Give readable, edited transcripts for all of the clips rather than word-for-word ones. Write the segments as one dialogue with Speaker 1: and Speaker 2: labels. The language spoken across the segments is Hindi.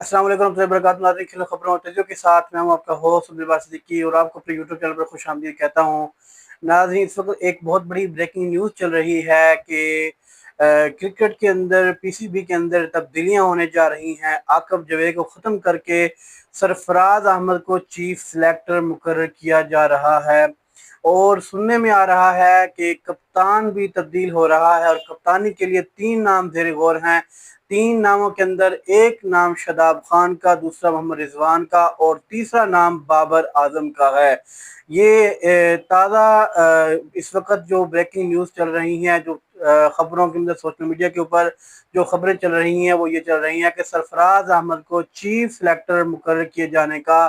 Speaker 1: अस्सलाम वालेकुम warahmatullahi wabarakatuh। नाज़रीन, खिल खबरों और तेजियों के साथ मैं हूं आपका होस्ट अब्दुल बासित सिद्दीकी और आपको अपने यूट्यूब चैनल पर खुशामदीद कहता हूं। नाज़रीन, इस वक्त एक बहुत बड़ी ब्रेकिंग न्यूज़ चल रही है कि क्रिकेट के अंदर पीसीबी के अंदर तब्दीलियां होने जा रही हैं। आकब जवेद को ख़त्म करके सरफराज अहमद को चीफ सेलेक्टर मुकर्रर किया जा रहा है और सुनने में आ रहा है कि कप्तान भी तब्दील हो रहा है और कप्तानी के लिए 3 नाम ज़ेर गौर हैं। 3 नामों के अंदर एक नाम शादाब खान का, दूसरा मोहम्मद रिजवान का और तीसरा नाम बाबर आजम का है। ये ताज़ा इस वक्त जो ब्रेकिंग न्यूज़ चल रही हैं, जो खबरों के अंदर सोशल मीडिया के ऊपर जो खबरें चल रही हैं वो ये चल रही हैं कि सरफराज अहमद को चीफ सेलेक्टर मुकर्रर किए जाने का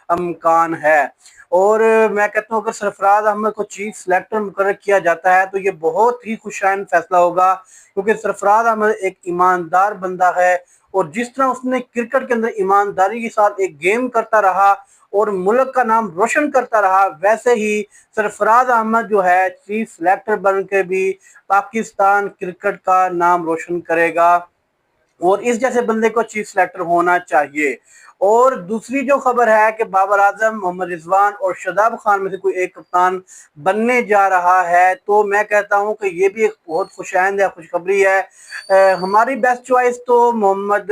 Speaker 1: इम्कान है। और मैं कहता हूँ अगर सरफराज अहमद को चीफ सेलेक्टर मुकर्रर किया जाता है तो ये बहुत ही खुशाइन फैसला होगा, क्योंकि सरफराज अहमद एक ईमानदार बंदा है और जिस तरह उसने क्रिकेट के अंदर ईमानदारी के साथ एक गेम करता रहा और मुल्क का नाम रोशन करता रहा, वैसे ही सरफराज अहमद जो है चीफ सेलेक्टर बन के भी पाकिस्तान क्रिकेट का नाम रोशन करेगा और इस जैसे बंदे को चीफ सेलेक्टर होना चाहिए। और दूसरी जो खबर है कि बाबर आजम, मोहम्मद रिजवान और शादाब खान में से कोई एक कप्तान बनने जा रहा है, तो मैं कहता हूं कि ये भी एक बहुत खुशैंद है, खुशखबरी है। हमारी बेस्ट चॉइस तो मोहम्मद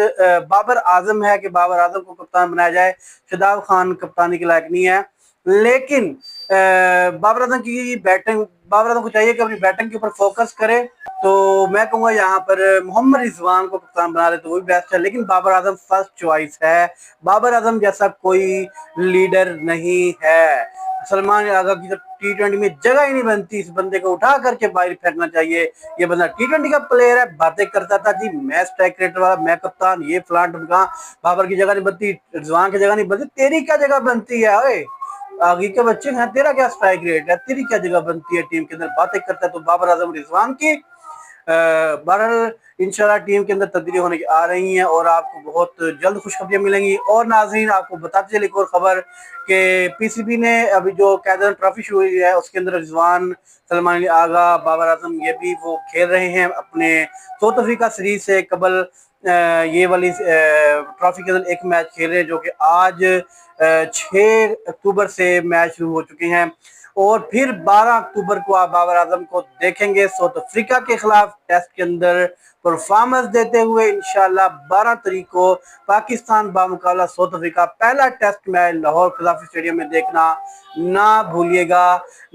Speaker 1: बाबर आजम है कि बाबर आजम को कप्तान बनाया जाए। शादाब खान कप्तानी के लायक नहीं है, लेकिन बाबर आजम की बैटिंग, बाबर आजम को चाहिए कि अपनी बैटिंग के ऊपर फोकस करे। तो मैं कहूँगा यहाँ पर मोहम्मद रिजवान को कप्तान बना दे तो वो भी बेस्ट है, लेकिन बाबर आजम फर्स्ट चॉइस है। बाबर आजम जैसा कोई लीडर नहीं है। सलमान आगा की तो T20 में जगह ही नहीं बनती, इस बंदे को उठा करके बाहर फेंकना चाहिए। ये बंदा T20 का प्लेयर है, बातें करता था जी मैं स्ट्राइक रेट वाला, मैं कप्तान, ये फलान ढमका, बाबर की जगह नहीं बनती, रिजवान की जगह नहीं बनती, तेरी क्या जगह बनती है? ओए आगे के बच्चे हैं, तेरा क्या स्ट्राइक रेट है, तेरी क्या जगह बनती है टीम के अंदर? बातें करता है तो बाबर आजम रिजवान की। बहरहाल इंशाल्लाह टीम के अंदर तब्दीली होने की आ रही हैं और आपको बहुत जल्द खुशखबरियां मिलेंगी। और नाज़रीन, आपको बताते चले एक और खबर कि पीसीबी ने अभी जो कैदर ट्रॉफी शुरू हुई है उसके अंदर रिजवान, सलमान अली आगा, बाबर आजम ये भी वो खेल रहे हैं अपने साउथ अफ्रीका सीरीज से कबल। ये वाली ट्रॉफी के अंदर एक मैच खेल रहे हैं जो कि आज 6 अक्टूबर से मैच शुरू हो चुके हैं और फिर 12 अक्टूबर को आप बाबर आजम को देखेंगे साउथ अफ्रीका के खिलाफ टेस्ट के अंदर परफॉर्मेंस देते हुए। इंशाल्लाह 12 तारीख को पाकिस्तान बामुकाबला साउथ अफ्रीका पहला टेस्ट मैच लाहौर कज़ाफ़ी स्टेडियम में देखना ना भूलिएगा।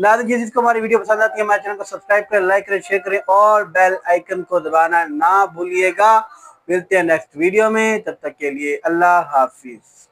Speaker 1: नाज़रीन, जिसको हमारी वीडियो पसंद आती है हमारे चैनल को सब्सक्राइब करें, लाइक करें, शेयर करें और बेल आइकन को दबाना ना भूलिएगा। मिलते हैं नेक्स्ट वीडियो में, तब तक के लिए अल्लाह हाफिज।